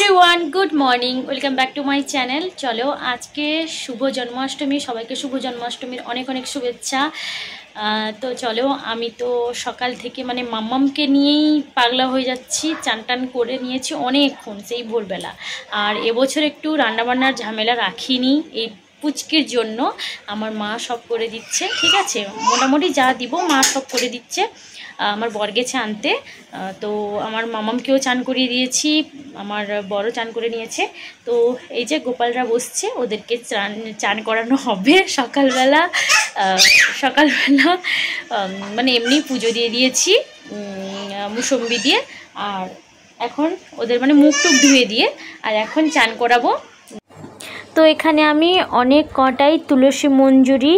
Everyone, good morning, welcome back to my channel. চলো, আজকে শুভ জন্মাষ্টমী, সবাইকে শুভ জন্মাষ্টমীর অনেক অনেক শুভেচ্ছা। তো চলো, আমি তো সকাল থেকে মানে মাম্মামকে নিয়েই পাগলা হয়ে যাচ্ছি। চান টান করে নিয়েছি অনেকক্ষণ, সেই ভোরবেলা। আর এবছর একটু রান্নাবান্নার ঝামেলা রাখিনি, এই পুচকির জন্য আমার মা সব করে দিচ্ছে। ঠিক আছে, মোটামুটি যা দিব মা সব করে দিচ্ছে। আমার বর গেছে আনতে, তো আমার মামামকেও চান করিয়ে দিয়েছি, আমার বড় চান করে নিয়েছে। তো এই যে গোপালরা বসছে, ওদেরকে চান করানো হবে সকালবেলা। মানে এমনি পুজো দিয়ে দিয়েছি মুসম্বি দিয়ে। আর এখন ওদের মানে মুখ টুক ধুয়ে দিয়ে আর এখন চান করাবো। তো এখানে আমি অনেক কটাই তুলসী মঞ্জুরি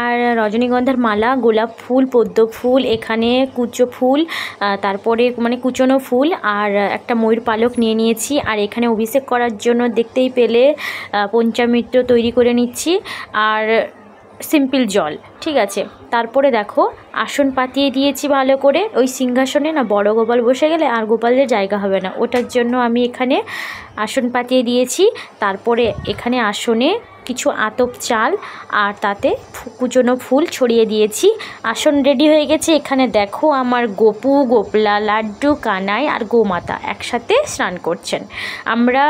আর রজনীগন্ধার মালা, গোলাপ ফুল, পদ্ম ফুল, এখানে কুচো ফুল, তারপরে মানে কুচনো ফুল আর একটা ময়ূর পালক নিয়ে নিয়েছি। আর এখানে অভিষেক করার জন্য দেখতেই পেলে পঞ্চামৃত তৈরি করে নিচ্ছি আর সিম্পল জল। ঠিক আছে, তারপরে দেখো আসন পাতিয়ে দিয়েছি ভালো করে। ওই সিংহাসনে না বড় গোপাল বসে গেলে আর গোপালের জায়গা হবে না, ওটার জন্য আমি এখানে আসন পাতিয়ে দিয়েছি। তারপরে এখানে আসনে কিছু আতপ চাল আর তাতে কুচনো ফুল ছড়িয়ে দিয়েছি। আসন রেডি হয়ে গেছে। এখানে দেখো আমার গোপু, গোপলা, লাড্ডু, কানাই আর গোমাতা একসাথে স্নান করছেন। আমরা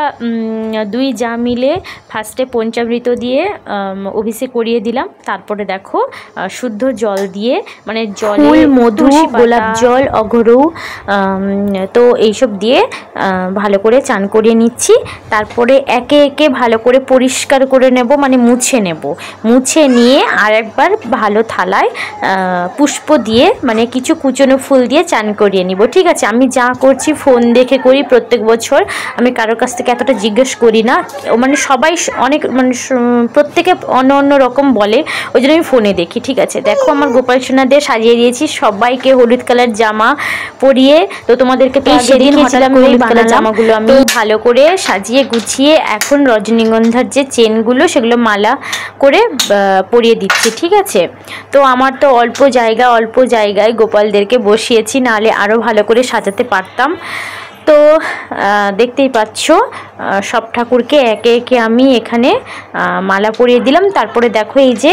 দুই যা মিলে ফার্স্টে পঞ্চামৃত দিয়ে অভিষেক করিয়ে দিলাম। তারপরে দেখো শুদ্ধ জল দিয়ে মানে জল, মধু, গোলাপ জল, অঘরু, তো এইসব দিয়ে ভালো করে চান করিয়ে নিচ্ছি। তারপরে একে একে ভালো করে পরিষ্কার করে নেব, মানে মুছে নেব। মুছে নিয়ে আর একবার ভালো থালায় পুষ্প দিয়ে মানে কিছু কুচনো ফুল দিয়ে চান করিয়ে নিব। ঠিক আছে, আমি যা করছি ফোন দেখে করি প্রত্যেক বছর, আমি কারোর কাছ থেকে এতটা জিজ্ঞেস করি না। মানে সবাই অনেক মানে প্রত্যেকে অন্য অন্য রকম বলে, ওই জন্য আমি ফোনে দেখি। ঠিক আছে, দেখো আমার গোপাল সোনাদের সাজিয়ে দিয়েছি, সবাইকে হলুদ কালার জামা পরিয়ে। তো তোমাদেরকে তো সেদিন হলুদ কালার জামাগুলো আমি ভালো করে সাজিয়ে গুছিয়ে এখন রজনীগন্ধার যে চেনগুলো সেগুলো মালা করে পরিয়ে দিচ্ছি। ঠিক আছে, তো আমার তো অল্প জায়গায় গোপালদেরকে বসিয়েছি, নাহলে আরও ভালো করে সাজাতে পারতাম। তো দেখতেই পাচ্ছ সব ঠাকুরকে একে একে আমি এখানে মালা পরিয়ে দিলাম। তারপরে দেখো এই যে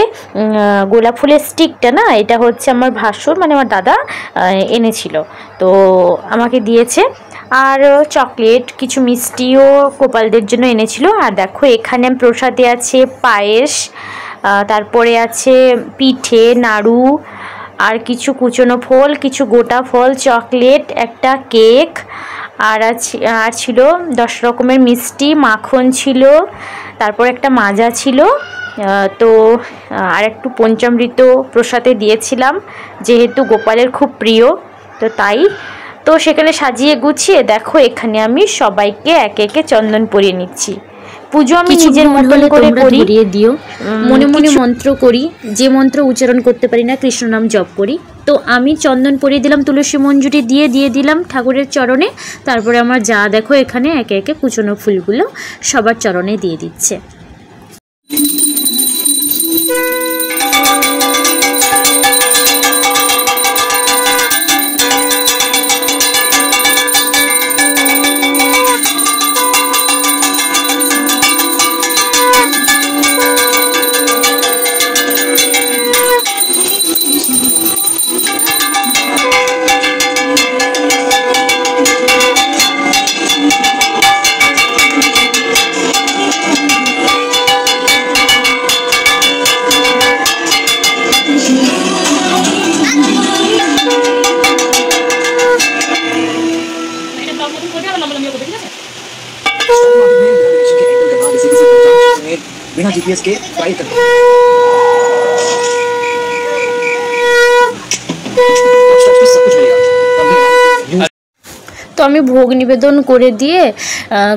গোলাপ ফুলের স্টিকটা না, এটা হচ্ছে আমার ভাসুর মানে আমার দাদা এনেছিল, তো আমাকে দিয়েছে। আর চকলেট, কিছু মিষ্টিও গোপালদের জন্য এনেছিল। আর দেখো এখানে প্রসাদে আছে পায়েস, তারপরে আছে পিঠে, নাড়ু আর কিছু কুচনো ফল, কিছু গোটা ফল, চকলেট, একটা কেক আর ছিল 10 রকমের মিষ্টি, মাখন ছিল, তারপর একটা মাজা ছিল। তো আর একটু পঞ্চামৃত প্রসাদে দিয়েছিলাম, যেহেতু গোপালের খুব প্রিয়, তো তাই। তো সেখানে সাজিয়ে গুছিয়ে দেখো এখানে আমি সবাইকে একে একে চন্দন পরিয়ে নিচ্ছি। পুজো আমি নিজের মতন করে করি, দিও মনে মনে মন্ত্র করি, যে মন্ত্র উচ্চারণ করতে পারি না কৃষ্ণ নাম জপ করি। তো আমি চন্দন পরিয়ে দিলাম, তুলসী মঞ্জুরি দিয়ে দিলাম ঠাকুরের চরণে। তারপরে আমার যা দেখো এখানে একে একে কুচনো ফুলগুলো সবার চরণে দিয়ে দিচ্ছে। बिना जीपीएस के ट्राई करते তো আমি ভোগ নিবেদন করে দিয়ে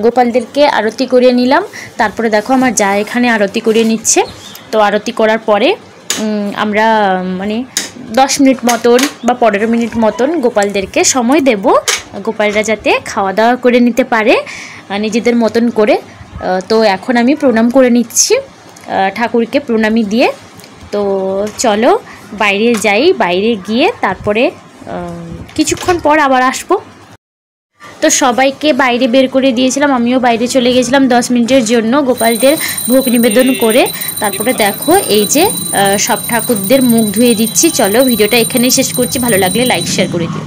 গোপালদেরকে আরতি করিয়ে নিলাম। তারপরে দেখো আমার যা এখানে আরতি করিয়ে নিচ্ছে। তো আরতি করার পরে আমরা মানে 10 মিনিট মতন বা 15 মিনিট মতন গোপালদেরকে সময় দেব, গোপালরা যাতে খাওয়া দাওয়া করে নিতে পারে নিজেদের মতন করে। তো এখন আমি প্রণাম করে নিচ্ছি ঠাকুরকে, প্রণামী দিয়ে। তো চলো বাইরে যাই, বাইরে গিয়ে তারপরে কিছুক্ষণ পর আবার আসবো। তো সবাইকে বাইরে বের করে দিয়েছিলাম, আমিও বাইরে চলে গেছিলাম 10 মিনিটের জন্য গোপালদের ভোগ নিবেদন করে। তারপরে দেখো এই যে সব ঠাকুরদের মুখ ধুয়ে দিচ্ছি। চলো ভিডিওটা এখানেই শেষ করছি, ভালো লাগলে লাইক শেয়ার করে দিও।